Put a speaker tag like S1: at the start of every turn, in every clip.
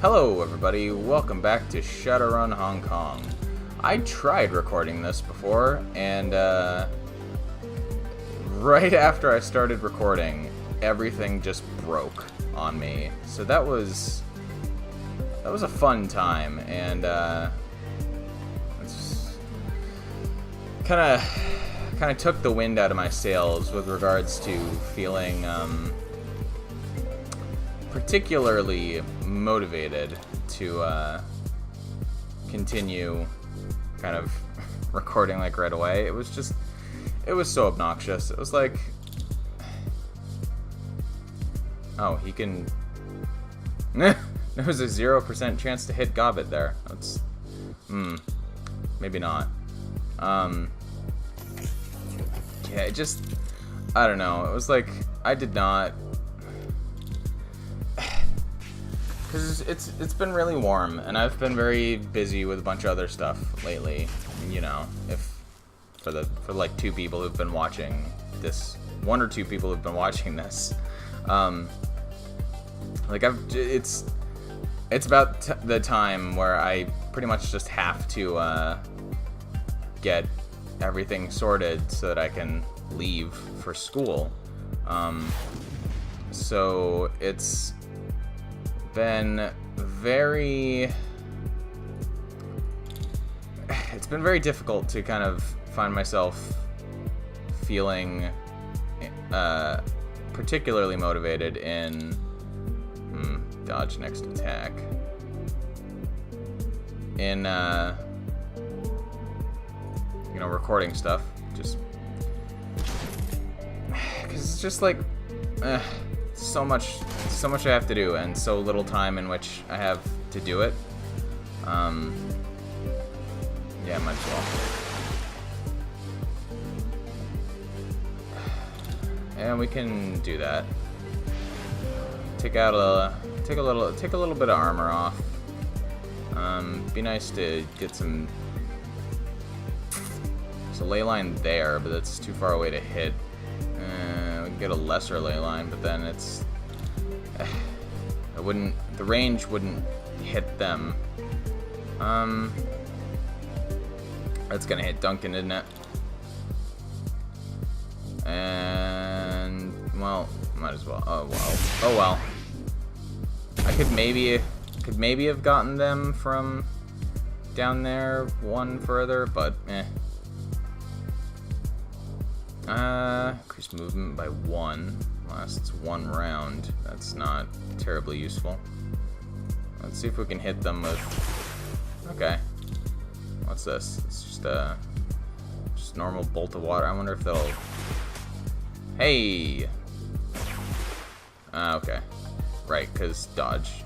S1: Hello everybody, welcome back to Shadowrun Hong Kong. I tried recording this before, and right after I started recording, everything just broke on me. So that was a fun time, and it's kind of took the wind out of my sails with regards to feeling particularly motivated to continue kind of recording like right away. It was so obnoxious. It was like, oh, he can there was a 0% chance to hit Gobbet there. That's maybe not. Yeah, I don't know. It was like I did not, because it's been really warm, and I've been very busy with a bunch of other stuff lately. You know, for like two people who've been watching this, one or two people who've been watching this, like it's about the time where I pretty much just have to get everything sorted so that I can leave for school. So it's been very difficult to kind of find myself feeling particularly motivated in dodge next attack in recording stuff, just because it's just like so much I have to do and so little time in which I have to do it. Yeah, might as well. And we can do that. Take a little bit of armor off. Be nice to get some. There's a ley line there, but that's too far away to hit. We can get a lesser ley line, but then it's the range wouldn't hit them. That's gonna hit Duncan, isn't it? And well, might as well. Oh well. Oh well. I could maybe have gotten them from down there one further, but increase movement by 1. Lasts 1 round. That's not terribly useful. Let's see if we can hit them with. Okay. What's this? It's just normal bolt of water. I wonder if they'll. Hey. Okay. Right, because dodge.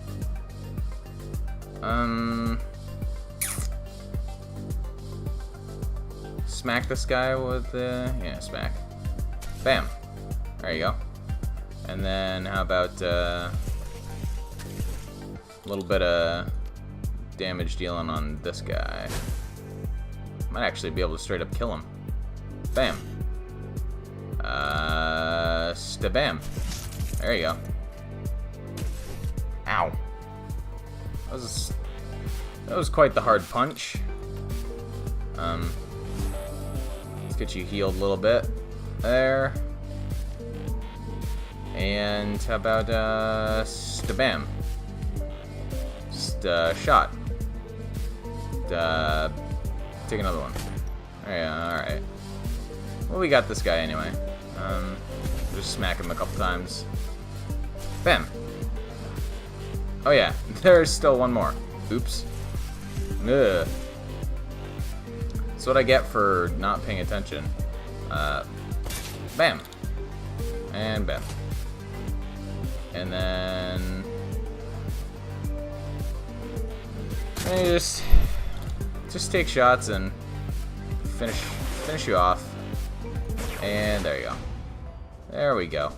S1: Smack this guy with the. Yeah, smack. Bam. There you go. And then how about a little bit of damage dealing on this guy. Might actually be able to straight up kill him. Bam. Stabam. There you go. Ow. That was quite the hard punch. Let's get you healed a little bit. There. And how about stabam? Just shot. Take another one. Alright. Well, we got this guy anyway. Just smack him a couple times. Bam. Oh yeah, there's still one more. Oops. Ugh. That's what I get for not paying attention. Bam. And bam. And then you just take shots and finish you off. And there you go. There we go.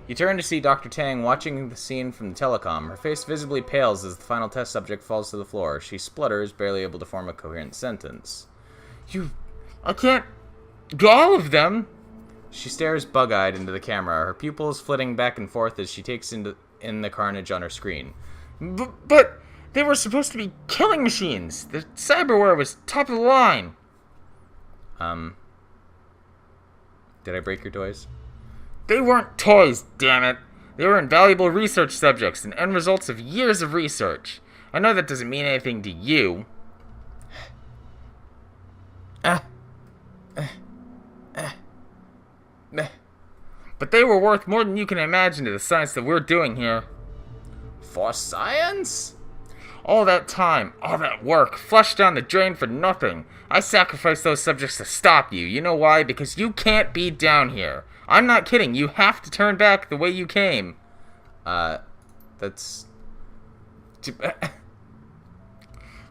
S1: You turn to see Dr. Tang watching the scene from the telecom. Her face visibly pales as the final test subject falls to the floor. She splutters, barely able to form a coherent sentence. I can't get all of them! She stares bug-eyed into the camera, her pupils flitting back and forth as she takes in the carnage on her screen. But they were supposed to be killing machines. The cyberware was top of the line. Did I break your toys? They weren't toys, damn it. They were invaluable research subjects and end results of years of research. I know that doesn't mean anything to you. But they were worth more than you can imagine to the science that we're doing here. For science? All that time, all that work, flushed down the drain for nothing. I sacrificed those subjects to stop you. You know why? Because you can't be down here. I'm not kidding. You have to turn back the way you came. That's...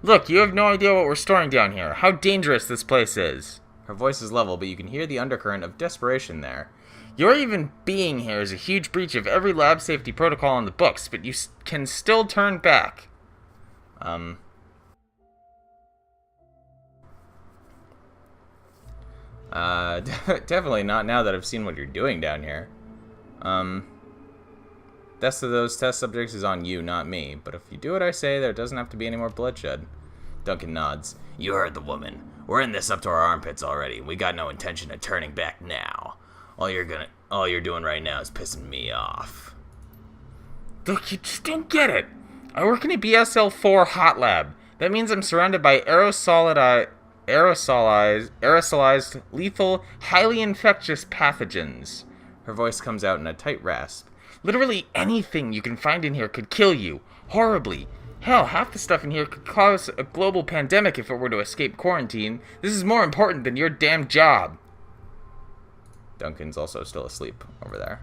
S1: Look, you have no idea what we're storing down here. How dangerous this place is. Her voice is level, but you can hear the undercurrent of desperation there. Your even being here is a huge breach of every lab safety protocol in the books, but you can still turn back. Definitely not now that I've seen what you're doing down here. Death of those test subjects is on you, not me. But if you do what I say, there doesn't have to be any more bloodshed. Duncan nods. You heard the woman. We're in this up to our armpits already. We got no intention of turning back now. All you're doing right now is pissing me off. Look, you just don't get it. I work in a BSL-4 hot lab. That means I'm surrounded by aerosolized, lethal, highly infectious pathogens. Her voice comes out in a tight rasp. Literally anything you can find in here could kill you. Horribly. Hell, half the stuff in here could cause a global pandemic if it were to escape quarantine. This is more important than your damn job. Duncan's also still asleep over there.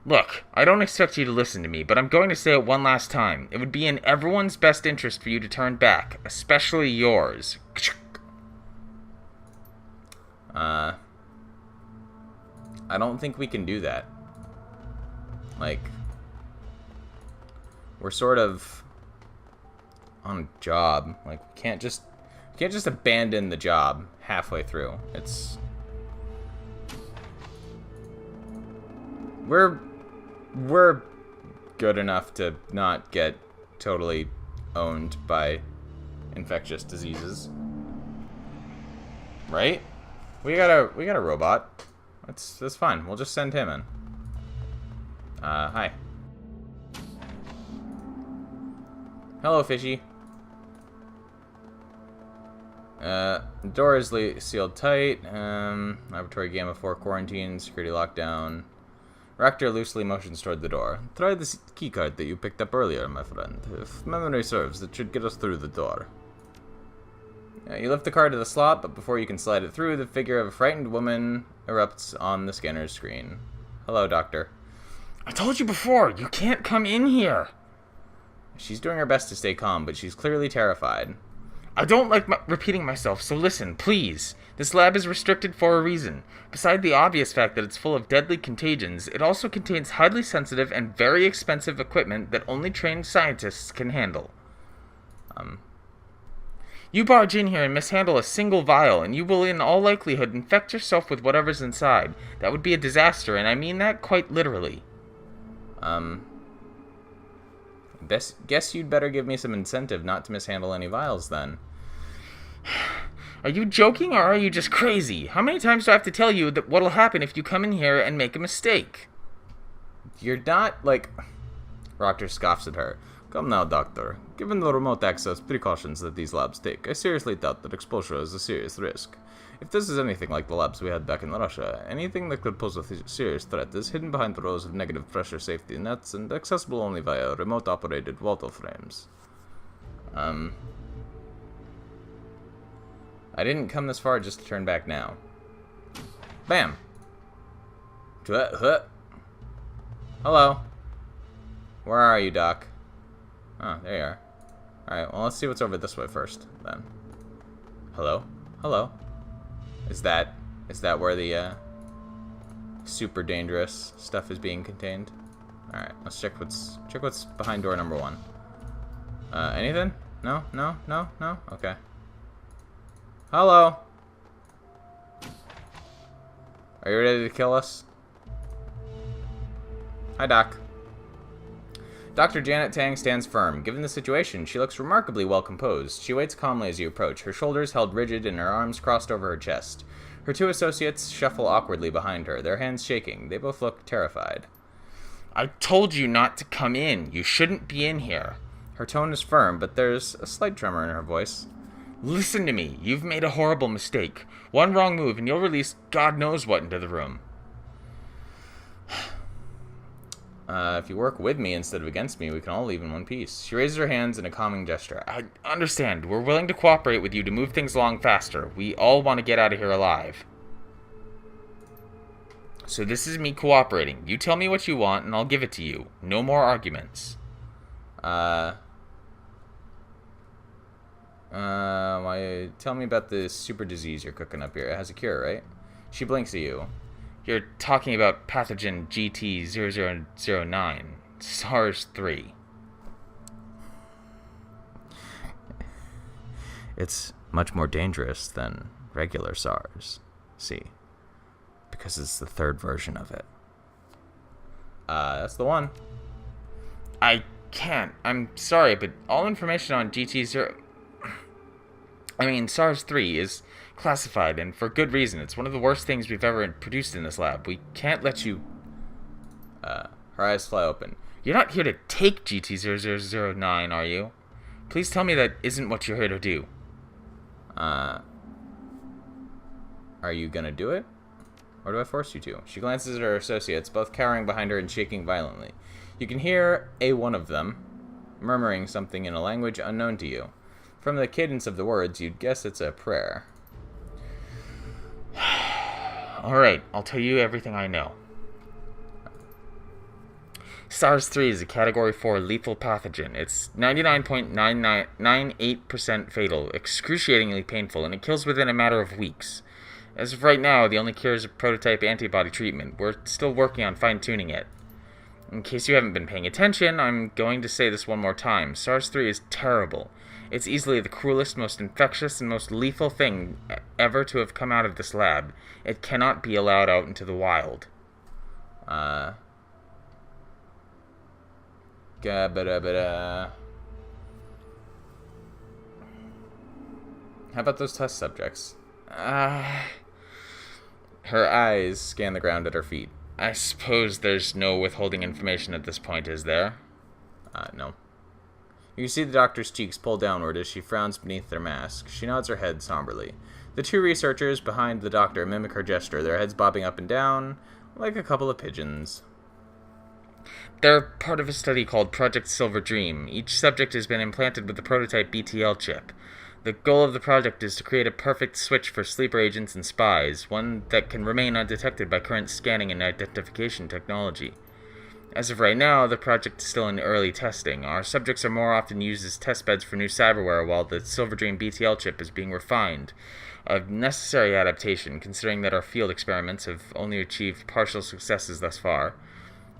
S1: Look, I don't expect you to listen to me, but I'm going to say it one last time. It would be in everyone's best interest for you to turn back, especially yours. I don't think we can do that. Like, we're sort of on a job. Like, we can't just abandon the job halfway through. We're good enough to not get totally owned by infectious diseases. Right? We got a robot. That's fine. We'll just send him in. Hi. Hello, fishy. The door is sealed tight. Laboratory Gamma 4 quarantine, security lockdown. Rector loosely motions toward the door. Try the keycard that you picked up earlier, my friend. If memory serves, that should get us through the door. You lift the card to the slot, but before you can slide it through, the figure of a frightened woman erupts on the scanner's screen. Hello, Doctor. I told you before, you can't come in here. She's doing her best to stay calm, but she's clearly terrified. I don't like repeating myself, so listen, please. This lab is restricted for a reason. Beside the obvious fact that it's full of deadly contagions, it also contains highly sensitive and very expensive equipment that only trained scientists can handle. You barge in here and mishandle a single vial, and you will in all likelihood infect yourself with whatever's inside. That would be a disaster, and I mean that quite literally. Guess you'd better give me some incentive not to mishandle any vials, then. Are you joking, or are you just crazy? How many times do I have to tell you that what'll happen if you come in here and make a mistake? You're not, like... Proctor scoffs at her. Come now, Doctor. Given the remote access precautions that these labs take, I seriously doubt that exposure is a serious risk. If this is anything like the labs we had back in Russia, anything that could pose a serious threat is hidden behind rows of negative pressure safety nets and accessible only via remote-operated Waldo frames. I didn't come this far just to turn back now. Bam! Hello. Where are you, Doc? Oh, there you are. Alright, well, let's see what's over this way first, then. Hello? Hello? Is that where the, super dangerous stuff is being contained? Alright, let's check what's behind door number 1. Anything? No? No? No? No? Okay. Hello? Are you ready to kill us? Hi, Doc. Dr. Janet Tang stands firm. Given the situation, she looks remarkably well composed. She waits calmly as you approach, her shoulders held rigid and her arms crossed over her chest. Her two associates shuffle awkwardly behind her, their hands shaking. They both look terrified. I told you not to come in. You shouldn't be in here. Her tone is firm, but there's a slight tremor in her voice. Listen to me. You've made a horrible mistake. One wrong move and you'll release God knows what into the room. If you work with me instead of against me, we can all leave in one piece. She raises her hands in a calming gesture. I understand. We're willing to cooperate with you to move things along faster. We all want to get out of here alive. So this is me cooperating. You tell me what you want, and I'll give it to you. No more arguments. Tell me about this super disease you're cooking up here. It has a cure, right? She blinks at you. You're talking about pathogen GT0009, SARS-3. It's much more dangerous than regular SARS. See? Because it's the third version of it. That's the one. I can't. I'm sorry, but all information on SARS-3 is classified, and for good reason. It's one of the worst things we've ever produced in this lab. We can't let you... Her eyes fly open. You're not here to take GT0009, are you? Please tell me that isn't what you're here to do. Are you gonna do it? Or do I force you to? She glances at her associates, both cowering behind her and shaking violently. You can hear one of them murmuring something in a language unknown to you. From the cadence of the words, you'd guess it's a prayer. Alright, I'll tell you everything I know. SARS-3 is a Category 4 lethal pathogen. It's 99.98% fatal, excruciatingly painful, and it kills within a matter of weeks. As of right now, the only cure is a prototype antibody treatment. We're still working on fine-tuning it. In case you haven't been paying attention, I'm going to say this one more time. SARS-3 is terrible. It's easily the cruelest, most infectious, and most lethal thing ever to have come out of this lab. It cannot be allowed out into the wild. How about those test subjects? Her eyes scan the ground at her feet. I suppose there's no withholding information at this point, is there? No. You see the doctor's cheeks pull downward as she frowns beneath their mask. She nods her head somberly. The two researchers behind the doctor mimic her gesture, their heads bobbing up and down like a couple of pigeons. They're part of a study called Project Silver Dream. Each subject has been implanted with the prototype BTL chip. The goal of the project is to create a perfect switch for sleeper agents and spies, one that can remain undetected by current scanning and identification technology. As of right now, the project is still in early testing. Our subjects are more often used as testbeds for new cyberware, while the Silver Dream BTL chip is being refined. A necessary adaptation, considering that our field experiments have only achieved partial successes thus far.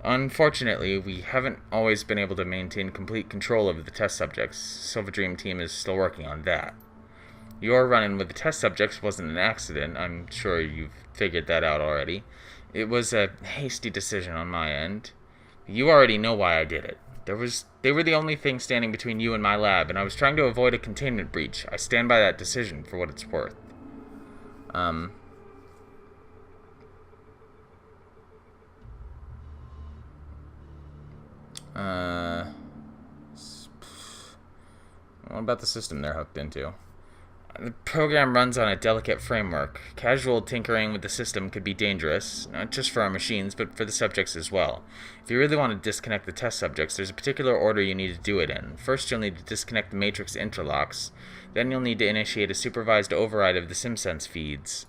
S1: Unfortunately, we haven't always been able to maintain complete control over the test subjects. Silver Dream team is still working on that. Your run-in with the test subjects wasn't an accident. I'm sure you've figured that out already. It was a hasty decision on my end. You already know why I did it. They were the only thing standing between you and my lab, and I was trying to avoid a containment breach. I stand by that decision for what it's worth. What about the system they're hooked into? The program runs on a delicate framework. Casual tinkering with the system could be dangerous, not just for our machines, but for the subjects as well. If you really want to disconnect the test subjects, there's a particular order you need to do it in. First, you'll need to disconnect the matrix interlocks. Then you'll need to initiate a supervised override of the SimSense feeds.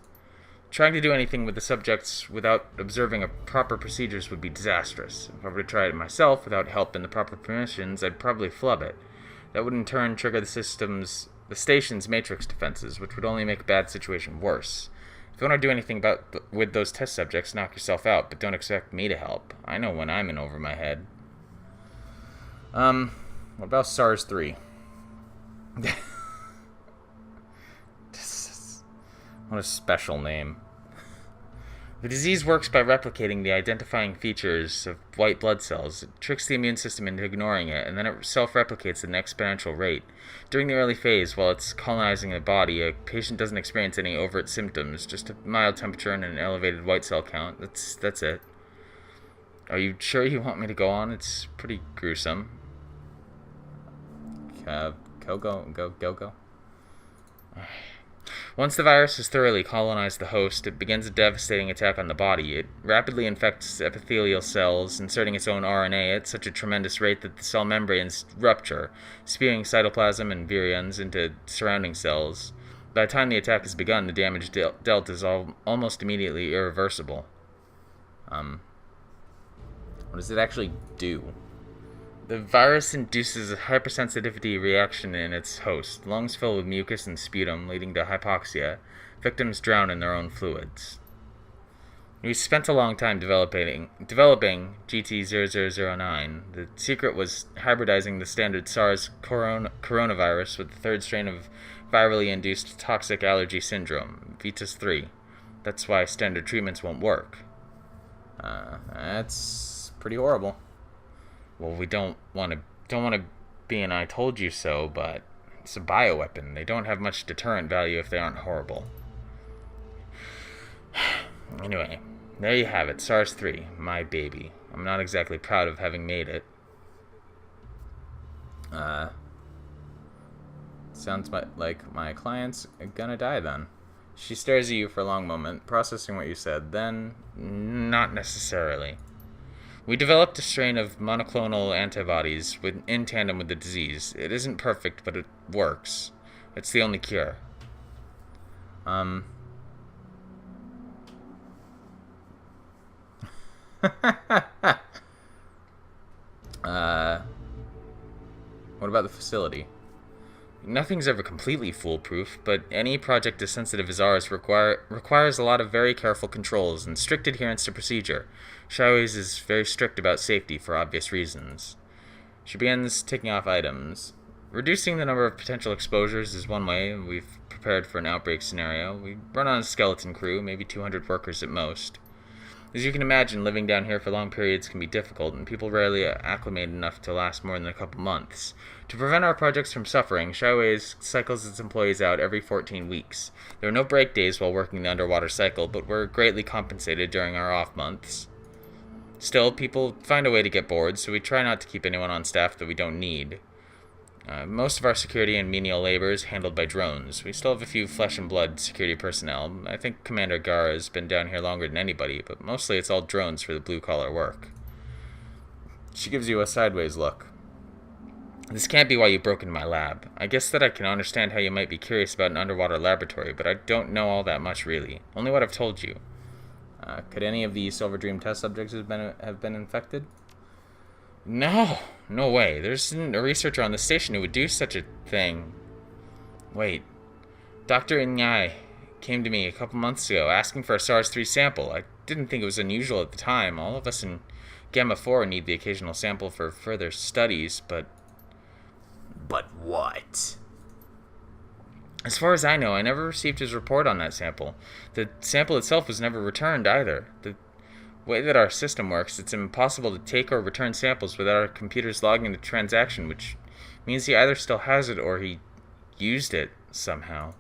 S1: Trying to do anything with the subjects without observing proper procedures would be disastrous. If I were to try it myself without help and the proper permissions, I'd probably flub it. That would in turn trigger the station's matrix defenses, which would only make a bad situation worse. If you want to do anything with those test subjects, knock yourself out, but don't expect me to help. I know when I'm in over my head. What about SARS-3? What a special name. The disease works by replicating the identifying features of white blood cells. It tricks the immune system into ignoring it, and then it self-replicates at an exponential rate. During the early phase, while it's colonizing the body, a patient doesn't experience any overt symptoms, just a mild temperature and an elevated white cell count. That's it. Are you sure you want me to go on? It's pretty gruesome. Go. Once the virus has thoroughly colonized the host, it begins a devastating attack on the body. It rapidly infects epithelial cells, inserting its own RNA at such a tremendous rate that the cell membranes rupture, spewing cytoplasm and virions into surrounding cells. By the time the attack has begun, the damage dealt is almost immediately irreversible. What does it actually do? The virus induces a hypersensitivity reaction in its host. Lungs fill with mucus and sputum, leading to hypoxia. Victims drown in their own fluids. We spent a long time developing GT0009. The secret was hybridizing the standard SARS coronavirus with the third strain of virally induced toxic allergy syndrome, Vitus 3. That's why standard treatments won't work. That's pretty horrible. Well, we don't want to be an I told you so, but it's a bioweapon. They don't have much deterrent value if they aren't horrible. Anyway, there you have it, SARS-3, my baby. I'm not exactly proud of having made it. Sounds like my client's gonna die then. She stares at you for a long moment, processing what you said, then, not necessarily. We developed a strain of monoclonal antibodies in tandem with the disease. It isn't perfect, but it works. It's the only cure. What about the facility? Nothing's ever completely foolproof, but any project as sensitive as ours requires a lot of very careful controls and strict adherence to procedure. Shadowrun is very strict about safety for obvious reasons. She begins taking off items. Reducing the number of potential exposures is one way. We've prepared for an outbreak scenario. We run on a skeleton crew, maybe 200 workers at most. As you can imagine, living down here for long periods can be difficult, and people rarely acclimate enough to last more than a couple months. To prevent our projects from suffering, Shadowrun cycles its employees out every 14 weeks. There are no break days while working the underwater cycle, but we're greatly compensated during our off months. Still, people find a way to get bored, so we try not to keep anyone on staff that we don't need. Most of our security and menial labor is handled by drones. We still have a few flesh-and-blood security personnel. I think Commander Gara has been down here longer than anybody, but mostly it's all drones for the blue-collar work. She gives you a sideways look. This can't be why you broke into my lab. I guess that I can understand how you might be curious about an underwater laboratory, but I don't know all that much, really. Only what I've told you. Could any of the Silver Dream test subjects have been infected? No way. There isn't a researcher on the station who would do such a thing. Wait. Dr. Inyai came to me a couple months ago asking for a SARS-3 sample. I didn't think it was unusual at the time. All of us in Gamma-4 need the occasional sample for further studies, but... But what? As far as I know, I never received his report on that sample. The sample itself was never returned either. The way that our system works, it's impossible to take or return samples without our computers logging the transaction, which means he either still has it or he used it somehow.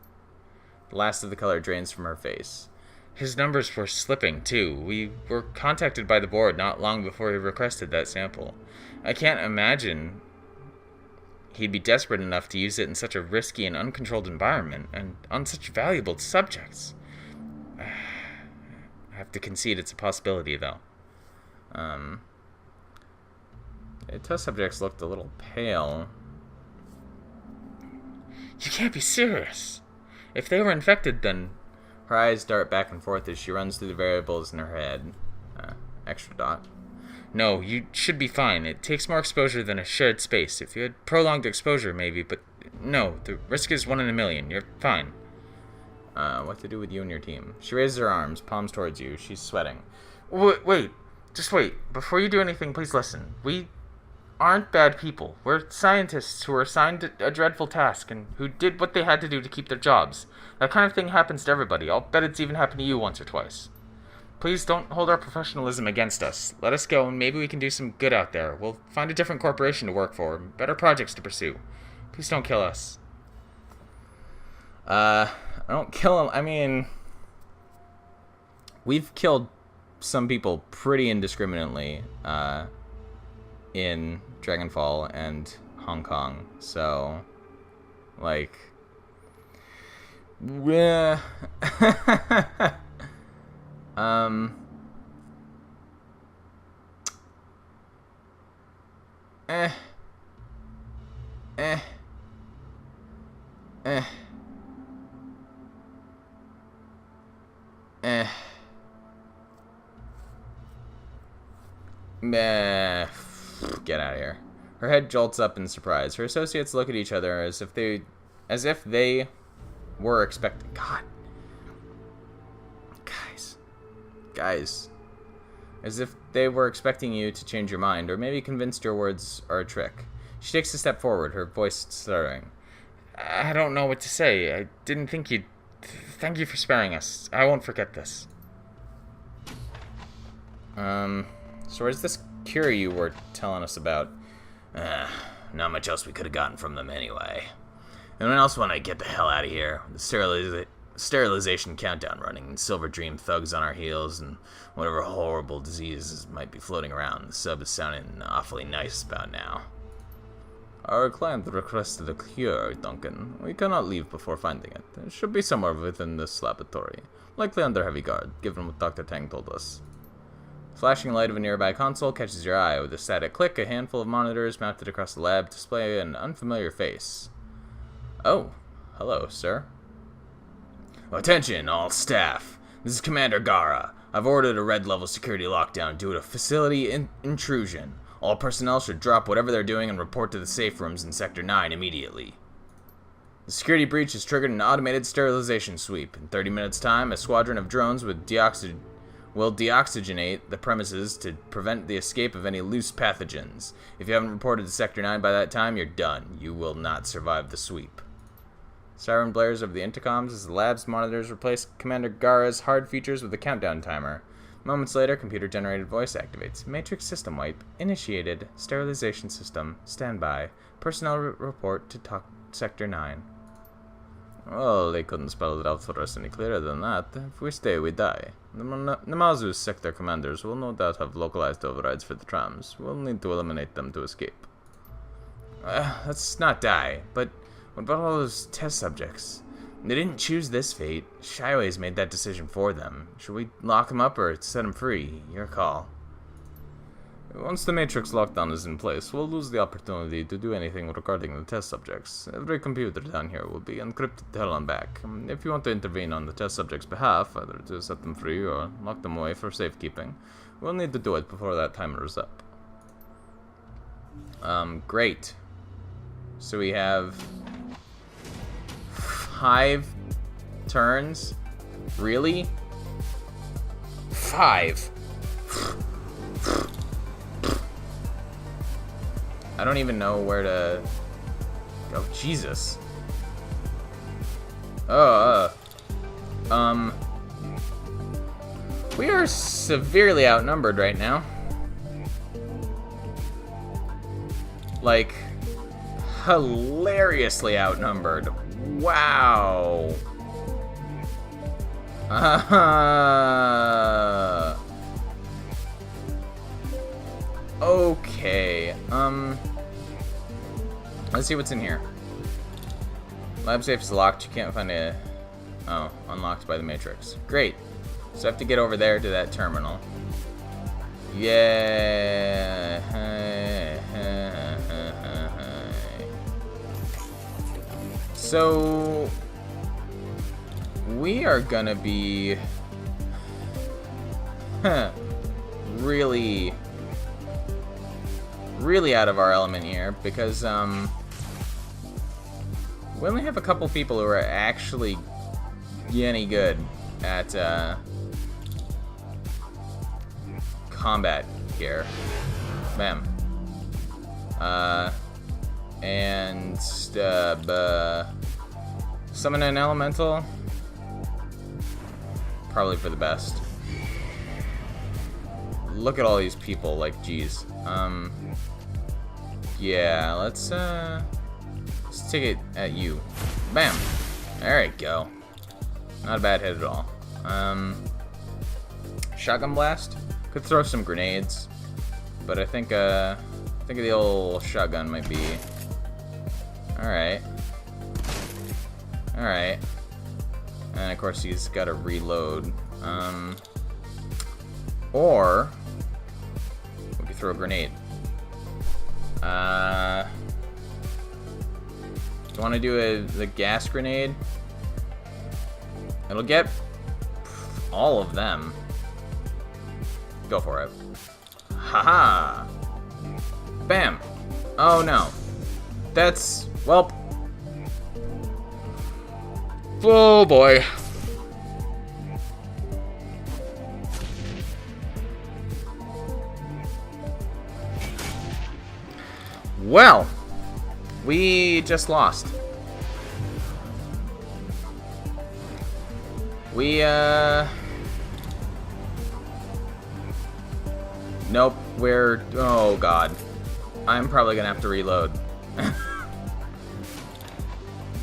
S1: The last of the color drains from her face. His numbers were slipping, too. We were contacted by the board not long before he requested that sample. I can't imagine he'd be desperate enough to use it in such a risky and uncontrolled environment, and on such valuable subjects. I have to concede it's a possibility, though. The test subjects looked a little pale. You can't be serious. If they were infected, then... Her eyes dart back and forth as she runs through the variables in her head. Extra dot. No, you should be fine. It takes more exposure than a shared space. If you had prolonged exposure, maybe, but no, the risk is 1 in a million. You're fine. What to do with you and your team? She raises her arms, palms towards you. She's sweating. Wait. Just wait. Before you do anything, please listen. We aren't bad people. We're scientists who were assigned a dreadful task and who did what they had to do to keep their jobs. That kind of thing happens to everybody. I'll bet it's even happened to you once or twice. Please don't hold our professionalism against us. Let us go and maybe we can do some good out there. We'll find a different corporation to work for, better projects to pursue. Please don't kill us. I don't kill him. I mean, we've killed some people pretty indiscriminately in Dragonfall and Hong Kong. So, like, yeah. Eh. Meh. Get out of here. Her head jolts up in surprise. Her associates look at each other as if they were expecting. God. Guys. As if they were expecting you to change your mind, or maybe convinced your words are a trick. She takes a step forward, her voice stuttering. I don't know what to say. I didn't think you'd... Thank you for sparing us. I won't forget this. So where's this cure you were telling us about? Not much else we could have gotten from them anyway. Anyone else want to get the hell out of here? The sterilization countdown running, and Silver Dream thugs on our heels, and whatever horrible diseases might be floating around. The sub is sounding awfully nice about now. Our client requested a cure, Duncan. We cannot leave before finding it. It should be somewhere within this laboratory. Likely under heavy guard, given what Dr. Tang told us. The flashing light of a nearby console catches your eye. With a static click, a handful of monitors mounted across the lab display an unfamiliar face. Oh, hello, sir. Attention, all staff. This is Commander Gara. I've ordered a red-level security lockdown due to facility intrusion. All personnel should drop whatever they're doing and report to the safe rooms in Sector 9 immediately. The security breach has triggered an automated sterilization sweep. In 30 minutes' time, a squadron of drones will deoxygenate the premises to prevent the escape of any loose pathogens. If you haven't reported to Sector 9 by that time, you're done. You will not survive the sweep. Siren blares over the intercoms as the lab's monitors replace Commander Gara's hard features with a countdown timer. Moments later, computer-generated voice activates. Matrix system wipe. Initiated. Sterilization system. Standby. Personnel report to Sector 9. Well, they couldn't spell it out for us any clearer than that. If we stay, we die. The Namazu's sector commanders will no doubt have localized overrides for the trams. We'll need to eliminate them to escape. Let's not die, but what about all those test subjects? They didn't choose this fate. Shiwei's made that decision for them. Should we lock them up or set them free? Your call. Once the Matrix lockdown is in place, we'll lose the opportunity to do anything regarding the test subjects. Every computer down here will be encrypted to hell and back. If you want to intervene on the test subjects' behalf, either to set them free or lock them away for safekeeping, we'll need to do it before that timer is up. Great. So we have 5 turns? Really? 5. I don't even know where to go. Jesus. We are severely outnumbered right now. Like, hilariously outnumbered. Wow. Okay. Let's see what's in here. Lab safe is locked. You can't find a... Oh, unlocked by the Matrix. Great. So I have to get over there to that terminal. Yeah. So we are gonna be really out of our element here because we only have a couple people who are actually any good at combat here. Bam. And summon an elemental. Probably for the best. look at all these people, like, geez. Yeah, let's take it at you. Bam! There you go. Not a bad hit at all. Shotgun blast? Could throw some grenades, but I think the old shotgun might be... Alright. Alright. And of course he's got to reload. Or we could throw a grenade. Do you want to do the gas grenade? It'll get all of them. Go for it. Haha! Bam! Oh no. That's... Well... Oh boy. Well, we just lost. Nope, oh god. I'm probably gonna have to reload.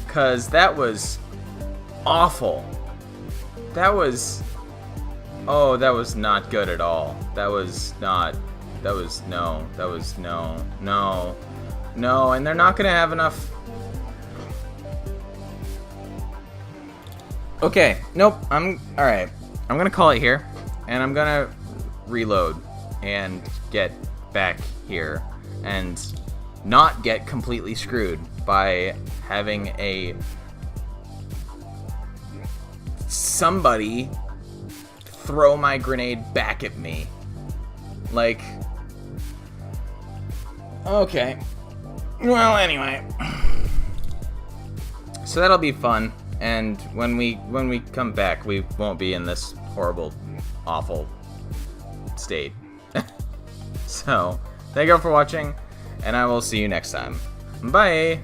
S1: Cause that was awful. That was not good at all. No, and they're not gonna have enough. Okay, nope, alright. I'm gonna call it here, and I'm gonna reload and get back here and not get completely screwed by having somebody throw my grenade back at me. Like, okay. Well, anyway. So that'll be fun, and when we come back, we won't be in this horrible, awful state. So, thank you all for watching, and I will see you next time. Bye!